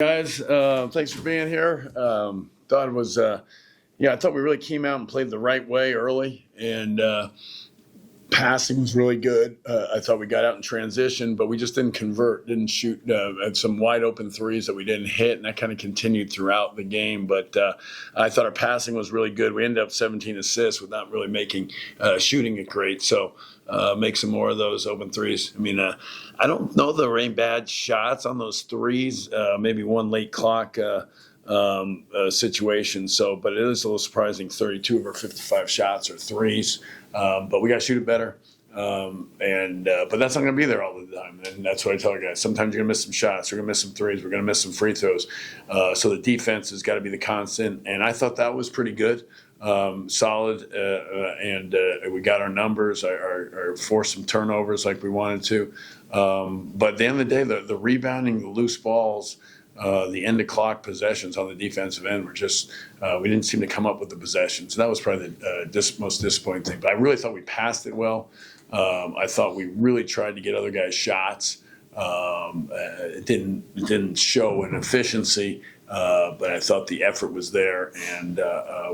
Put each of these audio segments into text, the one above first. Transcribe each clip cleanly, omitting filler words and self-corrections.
Guys, thanks for being here. Thought it was, I thought we really came out and played the right way early, and passing was really good. I thought we got out in transition, but we just didn't convert, didn't shoot. Had some wide open threes that we didn't hit, and that kind of continued throughout the game. But I thought our passing was really good. We ended up 17 assists with not really making shooting it great. So make some more of those open threes. I mean, I don't know there were any bad shots on those threes. Maybe one late clock. Situation. So, but it is a little surprising. 32 of our 55 shots are threes, but we got to shoot it better. But that's not going to be there all the time, and that's what I tell guys. Sometimes you're going to miss some shots. We're going to miss some threes. We're going to miss some free throws. So the defense has got to be the constant, and I thought that was pretty good. Solid, and we got our numbers. Our forced some turnovers like we wanted to. But at the end of the day, the rebounding, the loose balls. The end of clock possessions on the defensive end were just we didn't seem to come up with the possessions. That was probably the most disappointing thing. But I really thought we passed it well. I thought we really tried to get other guys shots. It didn't show an efficiency, but I thought the effort was there, and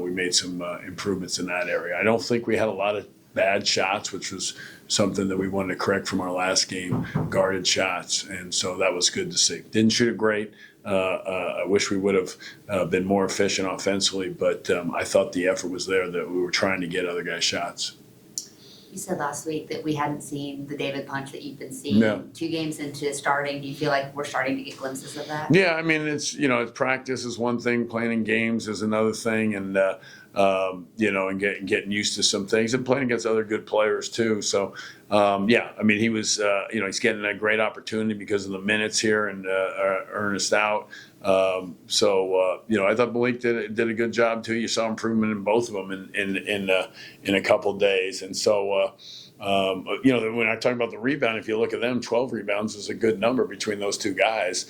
we made some improvements in that area. I don't think we had a lot of bad shots, which was something that we wanted to correct from our last game, guarded shots, and so that was good to see. Didn't shoot it great. I wish we would have been more efficient offensively, but I thought the effort was there, that we were trying to get other guys shots. You said last week that we hadn't seen the David punch that you've been seeing. Yeah. 2 games into starting, do you feel like we're starting to get glimpses of that? Yeah, I mean, it's practice is one thing, playing in games is another thing, and and getting used to some things, and playing against other good players too. So, I mean, he was, he's getting a great opportunity because of the minutes here, and Ernest out. I thought Malik did a good job too. You saw improvement in both of them in a couple of days, and so. When I talk about the rebound, if you look at them, 12 rebounds is a good number between those two guys.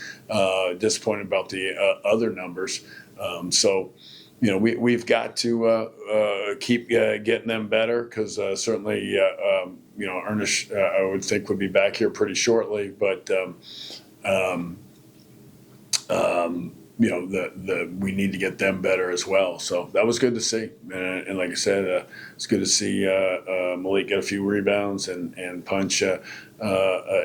Disappointed about the other numbers. We've got to keep getting them better, because certainly, Ernest, I would think, would be back here pretty shortly. But, we need to get them better as well. So that was good to see. And like I said, it's good to see Malik get a few rebounds and punch.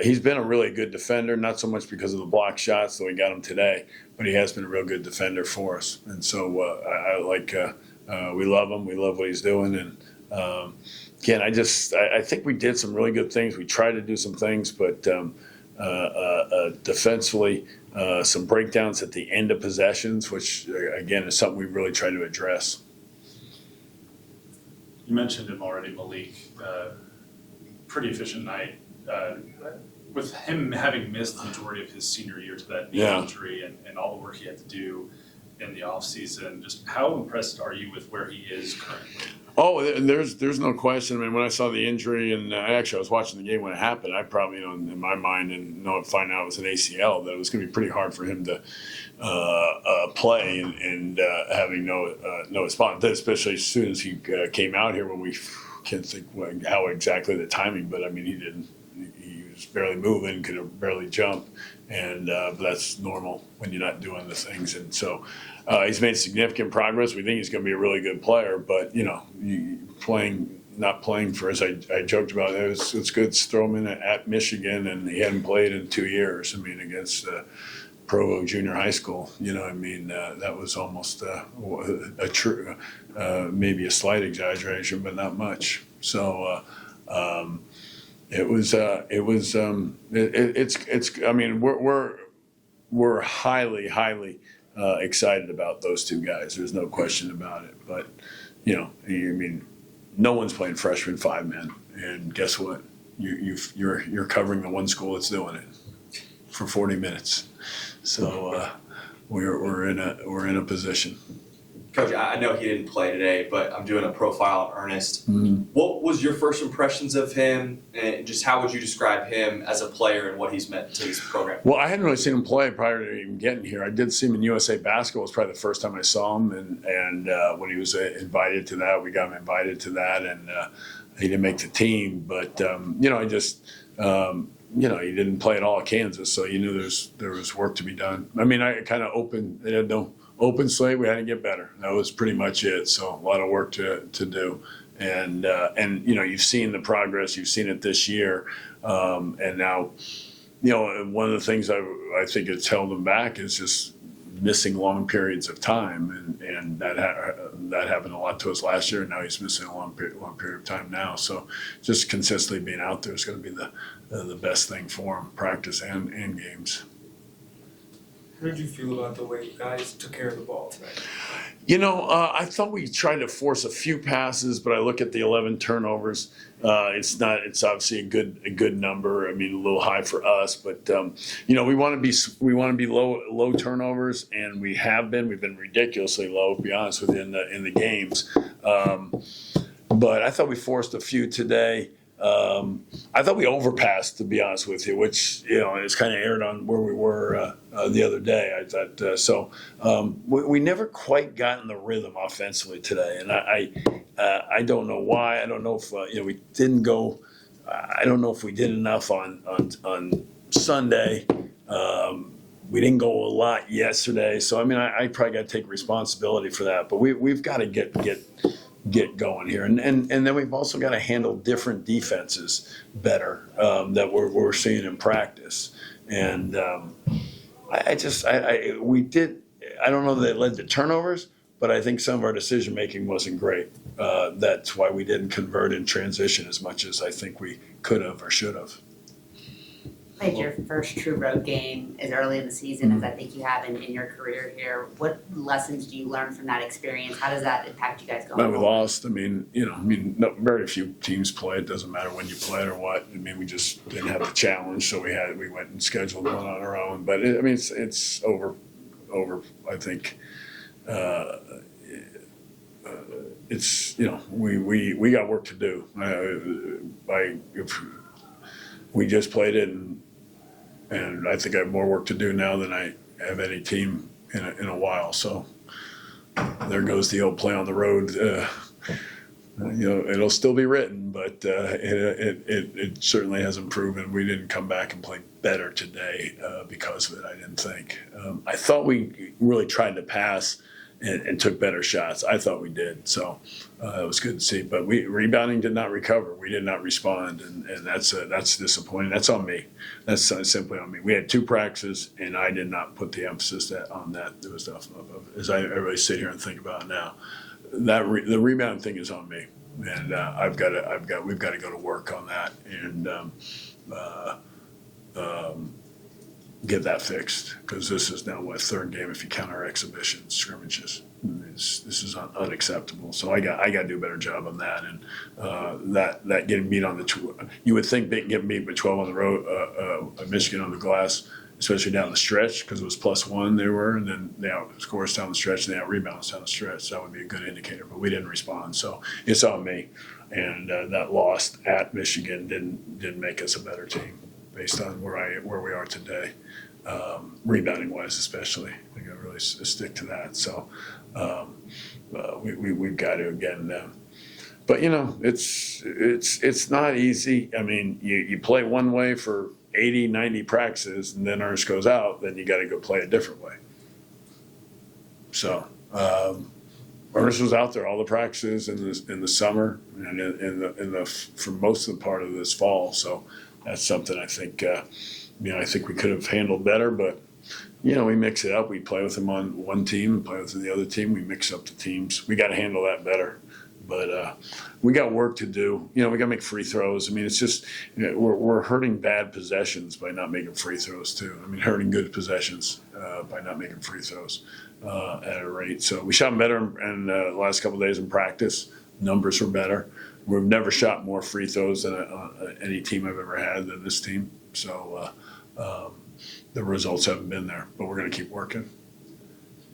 He's been a really good defender, not so much because of the block shots that we got him today, but he has been a real good defender for us. And so we love him. We love what he's doing. And again, I think we did some really good things. We tried to do some things, but defensively, some breakdowns at the end of possessions, which again is something we really try to address. You mentioned him already, Malik. Pretty efficient night. With him having missed the majority of his senior year to that knee injury and all the work he had to do in the offseason, just how impressed are you with where he is currently? Oh, there's no question. I mean, when I saw the injury, and I was watching the game when it happened, I probably, in my mind, and find out it was an ACL, that it was going to be pretty hard for him to play and having no spot, especially as soon as he came out here, when we can't think how exactly the timing, but I mean, he was barely moving, could barely jump, and but that's normal when you're not doing the things. And so he's made significant progress. We think he's going to be a really good player, but not playing for us. I joked about it. It's good to throw him in at Michigan, and he hadn't played in 2 years. I mean, against Provo Junior High School. That was almost a true, maybe a slight exaggeration, but not much. So. It's. I mean, we're highly excited about those two guys. There's no question about it. But no one's playing freshman 5-man, and guess what? You're covering the one school that's doing it for 40 minutes. So we're in a position. Coach, I know he didn't play today, but I'm doing a profile of Ernest. Mm-hmm. What was your first impressions of him, and just how would you describe him as a player and what he's meant to this program? Well, I hadn't really seen him play prior to even getting here. I did see him in USA Basketball. It was probably the first time I saw him, and when he was invited to that, we got him invited to that, and he didn't make the team. But you didn't play at all at Kansas, so you knew there was work to be done. I mean, I kind of they had no open slate. We had to get better. That was pretty much it. So a lot of work to do. And you've seen the progress. You've seen it this year. And now, one of the things I think it's held them back is just missing long periods of time, and that happened a lot to us last year. And now he's missing a long period of time now. So just consistently being out there is going to be the best thing for him, practice and games. How did you feel about the way you guys took care of the ball tonight? I thought we tried to force a few passes, but I look at the 11 turnovers. It's obviously a good number. I mean, a little high for us, but we want to be low turnovers, and we have been. We've been ridiculously low, to be honest with you, in the games. But I thought we forced a few today. I thought we overpassed, to be honest with you, which is kind of aired on where we were the other day. I thought so. We never quite got in the rhythm offensively today, and I don't know why. I don't know if we didn't go. I don't know if we did enough on Sunday. We didn't go a lot yesterday, so I mean I probably got to take responsibility for that. But we've got to get going here, and then we've also got to handle different defenses better that we're seeing in practice. And we did. I don't know that it led to turnovers, but I think some of our decision making wasn't great. That's why we didn't convert in transition as much as I think we could have or should have. Played your first true road game as early in the season as I think you have in your career here. What lessons do you learn from that experience? How does that impact you guys going forward? We lost. Very few teams play. It doesn't matter when you play it or what. I mean, we just didn't have the challenge, so we went and scheduled one on our own. But it's over. I think it's we got work to do. If we just played it, and I think I have more work to do now than I have any team in a while. So there goes the old play on the road. It'll still be written, but it certainly hasn't proven. We didn't come back and play better today because of it, I didn't think. I thought we really tried to pass and took better shots. I thought we did, so it was good to see. But rebounding did not recover. We did not respond, and that's disappointing. That's on me. That's simply on me. We had 2 practices, and I did not put the emphasis on that. It was as I really sit here and think about it now. The rebound thing is on me, and we've got to go to work on that and get that fixed, because this is now what, 3rd game if you count our exhibition scrimmages. This is unacceptable. So I got to do a better job on that, and that getting beat on you would think they getting beat by 12 on the road, Michigan on the glass, especially down the stretch, because it was +1 they were, and then they outscore us down the stretch and they out-rebound us down the stretch. That would be a good indicator, but we didn't respond. So it's on me, and that loss at Michigan didn't make us a better team based on where we are today, rebounding wise especially. We got to really stick to that. So we've got to again. But it's not easy. I mean, you play one way for 80, 90 practices, and then Ernest goes out, then you got to go play a different way. So Ernest was out there all the practices in the summer and for most of the part of this fall. So that's something I think I think we could have handled better. But we mix it up. We play with them on one team and play with the other team. We mix up the teams. We got to handle that better. But we got work to do. We got to make free throws. I mean, it's just we're hurting bad possessions by not making free throws too. I mean, hurting good possessions by not making free throws at a rate. So we shot better in the last couple of days in practice. Numbers were better. We've never shot more free throws than any team I've ever had than this team. So the results haven't been there, but we're going to keep working.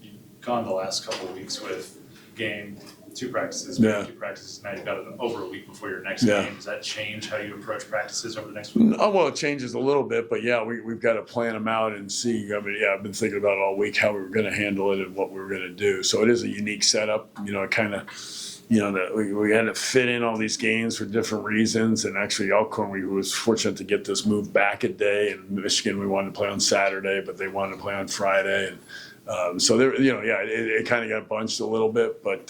You've gone the last couple of weeks with game, 2 practices, 2 practices. Now you've got it over a week before your next game. Does that change how you approach practices over the next week? Oh, well, it changes a little bit, but we've got to plan them out and see. I mean, I've been thinking about it all week how we were going to handle it and what we were going to do. So it is a unique setup. It kind of that we had to fit in all these games for different reasons. And actually, Alcorn, we was fortunate to get this moved back a day. And Michigan, we wanted to play on Saturday, but they wanted to play on Friday. And so there, it kind of got bunched a little bit. But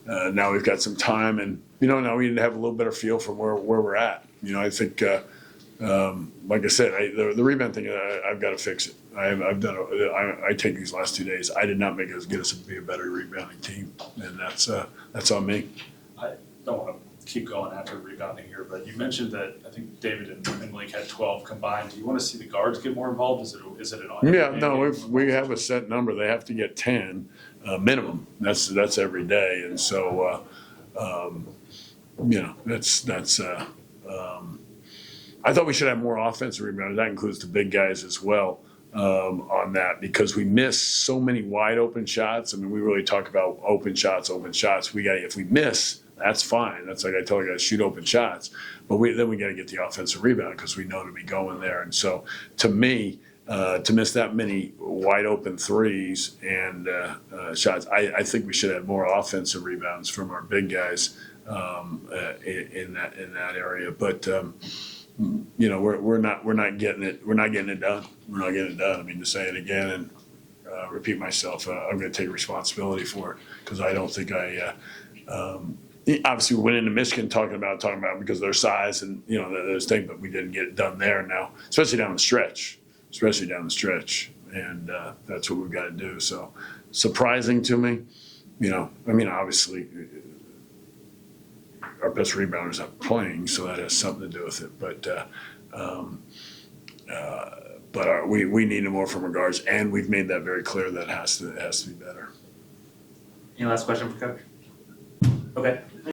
now we've got some time, and now we need to have a little better feel for where we're at. I think, like I said, the rebound thing, I've got to fix it. I've done it. I take these last 2 days. I did not make us get us to be a better rebounding team, and that's on me. I don't want to keep going after rebounding here, but you mentioned that I think David and Link had 12 combined. Do you want to see the guards get more involved? Is it an on? Yeah, no, we have a set number. They have to get 10 minimum. That's every day, and so that's. I thought we should have more offensive rebounders. That includes the big guys as well. On that, because we miss so many wide open shots. I mean, we really talk about open shots. If we miss, that's fine. That's like I tell you guys, shoot open shots. But then we got to get the offensive rebound because we know to be going there. And so, to me, to miss that many wide open threes and shots, I think we should have more offensive rebounds from our big guys in that area. But we're not getting it. We're not getting it done. I mean, to say it again and repeat myself, I'm going to take responsibility for it because I don't think obviously we went into Michigan talking about because of their size and those things, but we didn't get it done there now, especially down the stretch, and that's what we've got to do. So surprising to me, obviously. Our best rebounders are playing, so that has something to do with it. But we need more from our guards, and we've made that very clear that it has to be better. Any last question for Coach? Okay.